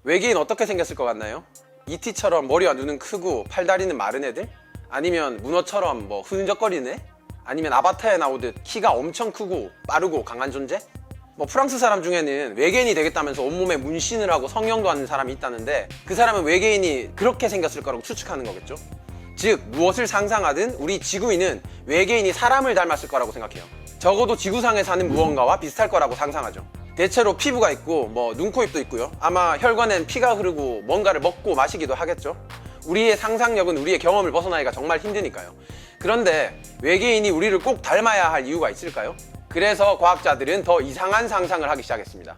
외계인 어떻게 생겼을 것 같나요? ET처럼 머리와 눈은 크고 팔다리는 마른 애들? 아니면 문어처럼 뭐 흐느적거리는 애? 아니면 아바타에 나오듯 키가 엄청 크고 빠르고 강한 존재? 뭐 프랑스 사람 중에는 외계인이 되겠다면서 온몸에 문신을 하고 성형도 하는 사람이 있다는데 그 사람은 외계인이 그렇게 생겼을 거라고 추측하는 거겠죠. 즉 무엇을 상상하든 우리 지구인은 외계인이 사람을 닮았을 거라고 생각해요. 적어도 지구상에 사는 무언가와 비슷할 거라고 상상하죠. 대체로 피부가 있고 뭐 눈, 코, 입도 있고요. 아마 혈관엔 피가 흐르고 뭔가를 먹고 마시기도 하겠죠. 우리의 상상력은 우리의 경험을 벗어나기가 정말 힘드니까요. 그런데 외계인이 우리를 꼭 닮아야 할 이유가 있을까요? 그래서 과학자들은 더 이상한 상상을 하기 시작했습니다.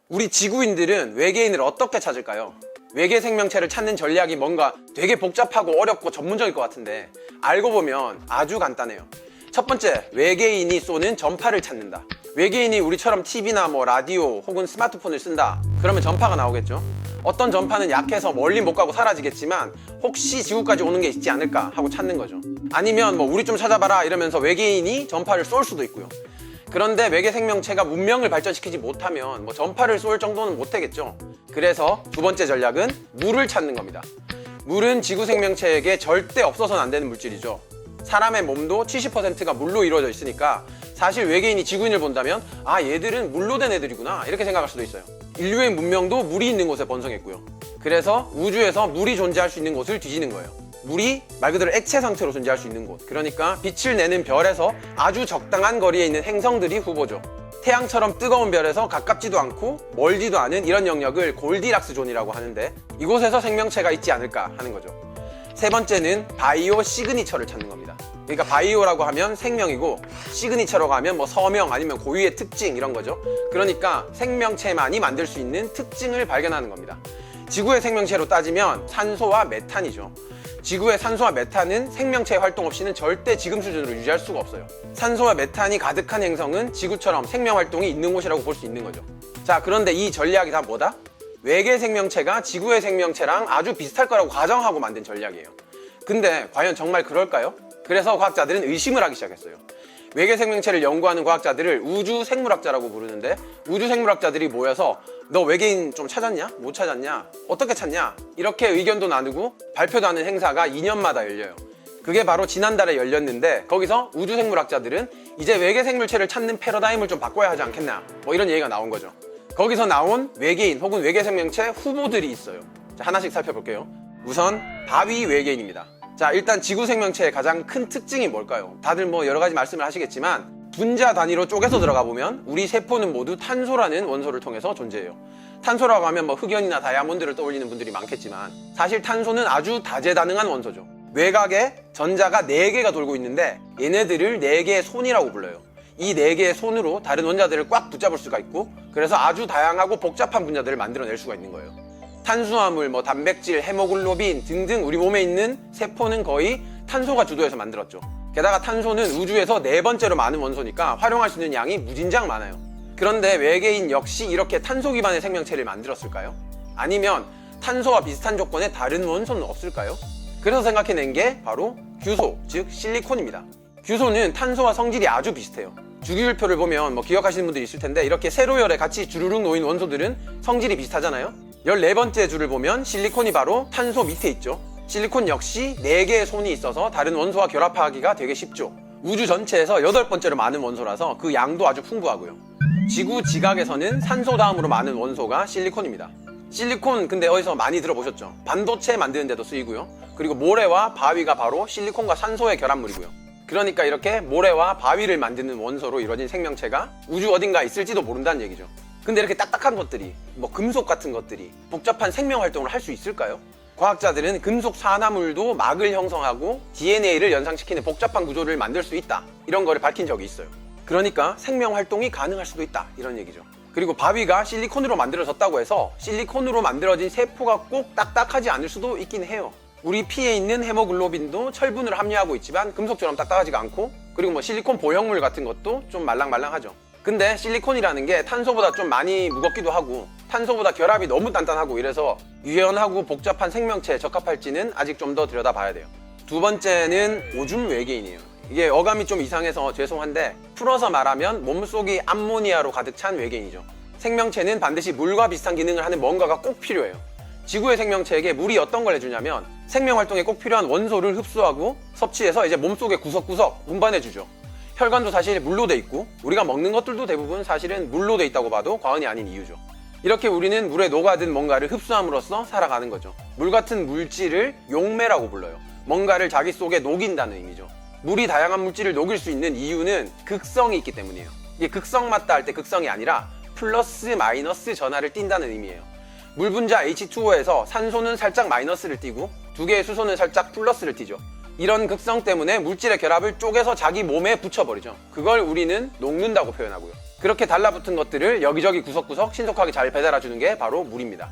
우리 지구인들은 외계인을 어떻게 찾을까요? 외계 생명체를 찾는 전략이 뭔가 되게 복잡하고 어렵고 전문적일 것 같은데 알고 보면 아주 간단해요. 첫 번째, 외계인이 쏘는 전파를 찾는다. 외계인이 우리처럼 TV나 뭐 라디오 혹은 스마트폰을 쓴다. 그러면 전파가 나오겠죠. 어떤 전파는 약해서 멀리 못 가고 사라지겠지만 혹시 지구까지 오는 게 있지 않을까 하고 찾는 거죠. 아니면 뭐 우리 좀 찾아봐라 이러면서 외계인이 전파를 쏠 수도 있고요. 그런데 외계 생명체가 문명을 발전시키지 못하면 뭐 전파를 쏠 정도는 못 되겠죠. 그래서 두 번째 전략은 물을 찾는 겁니다. 물은 지구 생명체에게 절대 없어서는 안 되는 물질이죠. 사람의 몸도 70%가 물로 이루어져 있으니까 사실 외계인이 지구인을 본다면 아 얘들은 물로 된 애들이구나 이렇게 생각할 수도 있어요. 인류의 문명도 물이 있는 곳에 번성했고요. 그래서 우주에서 물이 존재할 수 있는 곳을 뒤지는 거예요. 물이 말 그대로 액체 상태로 존재할 수 있는 곳, 그러니까 빛을 내는 별에서 아주 적당한 거리에 있는 행성들이 후보죠. 태양처럼 뜨거운 별에서 가깝지도 않고 멀지도 않은 이런 영역을 골디락스 존이라고 하는데 이곳에서 생명체가 있지 않을까 하는 거죠. 세 번째는 바이오 시그니처를 찾는 겁니다. 그러니까 바이오라고 하면 생명이고 시그니처라고 하면 뭐 서명 아니면 고유의 특징 이런 거죠. 그러니까 생명체만이 만들 수 있는 특징을 발견하는 겁니다. 지구의 생명체로 따지면 산소와 메탄이죠. 지구의 산소와 메탄은 생명체의 활동 없이는 절대 지금 수준으로 유지할 수가 없어요. 산소와 메탄이 가득한 행성은 지구처럼 생명활동이 있는 곳이라고 볼 수 있는 거죠. 자, 그런데 이 전략이 다 뭐다? 외계 생명체가 지구의 생명체랑 아주 비슷할 거라고 가정하고 만든 전략이에요. 근데 과연 정말 그럴까요? 그래서 과학자들은 의심을 하기 시작했어요. 외계 생명체를 연구하는 과학자들을 우주생물학자라고 부르는데 우주생물학자들이 모여서 너 외계인 좀 찾았냐? 못 찾았냐? 어떻게 찾냐? 이렇게 의견도 나누고 발표도 하는 행사가 2년마다 열려요. 그게 바로 지난달에 열렸는데 거기서 우주생물학자들은 이제 외계 생물체를 찾는 패러다임을 좀 바꿔야 하지 않겠나? 뭐 이런 얘기가 나온 거죠. 거기서 나온 외계인 혹은 외계 생명체 후보들이 있어요. 자, 하나씩 살펴볼게요. 우선 바위 외계인입니다. 자, 일단 지구 생명체의 가장 큰 특징이 뭘까요? 다들 뭐 여러 가지 말씀을 하시겠지만 분자 단위로 쪼개서 들어가 보면 우리 세포는 모두 탄소라는 원소를 통해서 존재해요. 탄소라고 하면 뭐 흑연이나 다이아몬드를 떠올리는 분들이 많겠지만 사실 탄소는 아주 다재다능한 원소죠. 외곽에 전자가 4개가 돌고 있는데 얘네들을 4개의 손이라고 불러요. 이 4개의 손으로 다른 원자들을 꽉 붙잡을 수가 있고 그래서 아주 다양하고 복잡한 분자들을 만들어낼 수가 있는 거예요. 탄수화물, 뭐 단백질, 헤모글로빈 등등 우리 몸에 있는 세포는 거의 탄소가 주도해서 만들었죠. 게다가 탄소는 우주에서 4번째로 많은 원소니까 활용할 수 있는 양이 무진장 많아요. 그런데 외계인 역시 이렇게 탄소 기반의 생명체를 만들었을까요? 아니면 탄소와 비슷한 조건의 다른 원소는 없을까요? 그래서 생각해낸 게 바로 규소, 즉 실리콘입니다. 규소는 탄소와 성질이 아주 비슷해요. 주기율표를 보면 뭐 기억하시는 분들이 있을 텐데 이렇게 세로열에 같이 주르륵 놓인 원소들은 성질이 비슷하잖아요. 14번째 줄을 보면 실리콘이 바로 탄소 밑에 있죠. 실리콘 역시 4개의 손이 있어서 다른 원소와 결합하기가 되게 쉽죠. 우주 전체에서 8번째로 많은 원소라서 그 양도 아주 풍부하고요. 지구 지각에서는 산소 다음으로 많은 원소가 실리콘입니다. 실리콘 근데 어디서 많이 들어보셨죠? 반도체 만드는 데도 쓰이고요. 그리고 모래와 바위가 바로 실리콘과 산소의 결합물이고요. 그러니까 이렇게 모래와 바위를 만드는 원소로 이루어진 생명체가 우주 어딘가에 있을지도 모른다는 얘기죠. 근데 이렇게 딱딱한 것들이, 뭐 금속 같은 것들이 복잡한 생명 활동을 할 수 있을까요? 과학자들은 금속 산화물도 막을 형성하고 DNA를 연상시키는 복잡한 구조를 만들 수 있다. 이런 거를 밝힌 적이 있어요. 그러니까 생명 활동이 가능할 수도 있다. 이런 얘기죠. 그리고 바위가 실리콘으로 만들어졌다고 해서 실리콘으로 만들어진 세포가 꼭 딱딱하지 않을 수도 있긴 해요. 우리 피에 있는 헤모글로빈도 철분을 함유하고 있지만 금속처럼 딱딱하지가 않고 그리고 뭐 실리콘 보형물 같은 것도 좀 말랑말랑하죠. 근데 실리콘이라는 게 탄소보다 좀 많이 무겁기도 하고 탄소보다 결합이 너무 단단하고 이래서 유연하고 복잡한 생명체에 적합할지는 아직 좀 더 들여다봐야 돼요. 두 번째는 오줌 외계인이에요. 이게 어감이 좀 이상해서 죄송한데 풀어서 말하면 몸속이 암모니아로 가득 찬 외계인이죠. 생명체는 반드시 물과 비슷한 기능을 하는 뭔가가 꼭 필요해요. 지구의 생명체에게 물이 어떤 걸 해주냐면 생명 활동에 꼭 필요한 원소를 흡수하고 섭취해서 이제 몸속에 구석구석 운반해주죠. 혈관도 사실 물로 돼 있고 우리가 먹는 것들도 대부분 사실은 물로 돼 있다고 봐도 과언이 아닌 이유죠. 이렇게 우리는 물에 녹아든 뭔가를 흡수함으로써 살아가는 거죠. 물 같은 물질을 용매라고 불러요. 뭔가를 자기 속에 녹인다는 의미죠. 물이 다양한 물질을 녹일 수 있는 이유는 극성이 있기 때문이에요. 이게 극성 맞다 할 때 극성이 아니라 플러스 마이너스 전하를 띈다는 의미예요. 물 분자 H2O에서 산소는 살짝 마이너스를 띄고 두 개의 수소는 살짝 플러스를 띄죠. 이런 극성 때문에 물질의 결합을 쪼개서 자기 몸에 붙여버리죠. 그걸 우리는 녹는다고 표현하고요. 그렇게 달라붙은 것들을 여기저기 구석구석 신속하게 잘 배달해주는 게 바로 물입니다.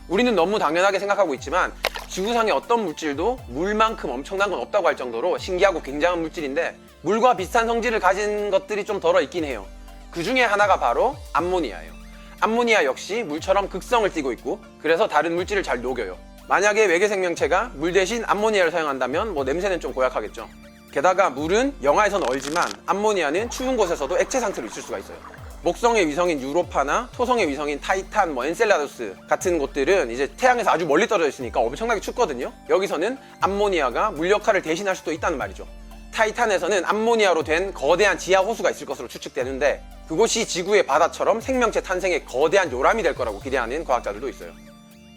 우리는 너무 당연하게 생각하고 있지만 지구상의 어떤 물질도 물만큼 엄청난 건 없다고 할 정도로 신기하고 굉장한 물질인데 물과 비슷한 성질을 가진 것들이 좀 덜어 있긴 해요. 그 중에 하나가 바로 암모니아예요. 암모니아 역시 물처럼 극성을 띠고 있고 그래서 다른 물질을 잘 녹여요. 만약에 외계 생명체가 물 대신 암모니아를 사용한다면 냄새는 좀 고약하겠죠. 게다가 물은 영하에선 얼지만 암모니아는 추운 곳에서도 액체 상태로 있을 수가 있어요. 목성의 위성인 유로파나 토성의 위성인 타이탄, 엔셀라두스 같은 곳들은 이제 태양에서 아주 멀리 떨어져 있으니까 엄청나게 춥거든요. 여기서는 암모니아가 물 역할을 대신할 수도 있다는 말이죠. 타이탄에서는 암모니아로 된 거대한 지하 호수가 있을 것으로 추측되는데 그곳이 지구의 바다처럼 생명체 탄생의 거대한 요람이 될 거라고 기대하는 과학자들도 있어요.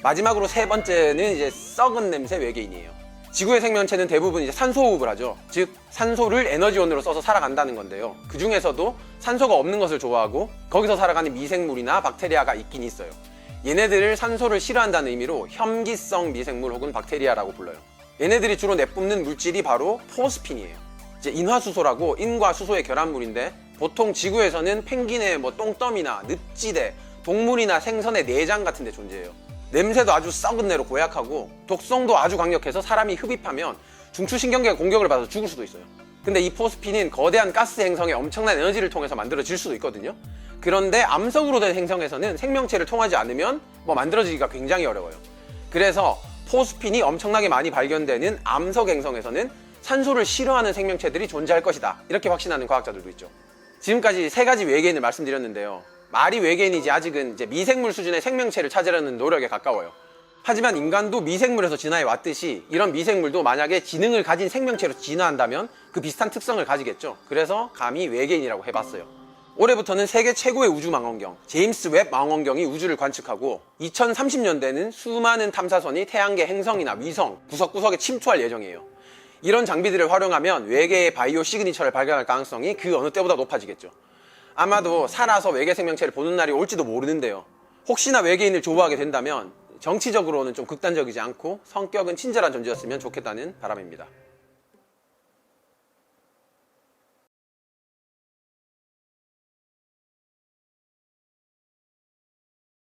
마지막으로 세 번째는 이제 썩은 냄새 외계인이에요. 지구의 생명체는 대부분 이제 산소 호흡을 하죠. 즉 산소를 에너지원으로 써서 살아간다는 건데요. 그 중에서도 산소가 없는 것을 좋아하고 거기서 살아가는 미생물이나 박테리아가 있긴 있어요. 얘네들을 산소를 싫어한다는 의미로 혐기성 미생물 혹은 박테리아라고 불러요. 얘네들이 주로 내뿜는 물질이 바로 포스핀이에요. 이제 인화수소라고 인과 수소의 결합물인데 보통 지구에서는 펭귄의 똥더미나 늪지대, 동물이나 생선의 내장 같은 데 존재해요. 냄새도 아주 썩은 내로 고약하고 독성도 아주 강력해서 사람이 흡입하면 중추신경계가 공격을 받아서 죽을 수도 있어요. 근데 이 포스핀은 거대한 가스 행성의 엄청난 에너지를 통해서 만들어질 수도 있거든요. 그런데 암석으로 된 행성에서는 생명체를 통하지 않으면 만들어지기가 굉장히 어려워요. 그래서 포스핀이 엄청나게 많이 발견되는 암석 행성에서는 산소를 싫어하는 생명체들이 존재할 것이다. 이렇게 확신하는 과학자들도 있죠. 지금까지 세 가지 외계인을 말씀드렸는데요. 말이 외계인이지 아직은 이제 미생물 수준의 생명체를 찾으려는 노력에 가까워요. 하지만 인간도 미생물에서 진화해 왔듯이 이런 미생물도 만약에 지능을 가진 생명체로 진화한다면 그 비슷한 특성을 가지겠죠. 그래서 감히 외계인이라고 해봤어요. 올해부터는 세계 최고의 우주 망원경 제임스 웹 망원경이 우주를 관측하고 2030년대는 수많은 탐사선이 태양계 행성이나 위성 구석구석에 침투할 예정이에요. 이런 장비들을 활용하면 외계의 바이오 시그니처를 발견할 가능성이 그 어느 때보다 높아지겠죠. 아마도 살아서 외계 생명체를 보는 날이 올지도 모르는데요. 혹시나 외계인을 조우하게 된다면 정치적으로는 좀 극단적이지 않고 성격은 친절한 존재였으면 좋겠다는 바람입니다.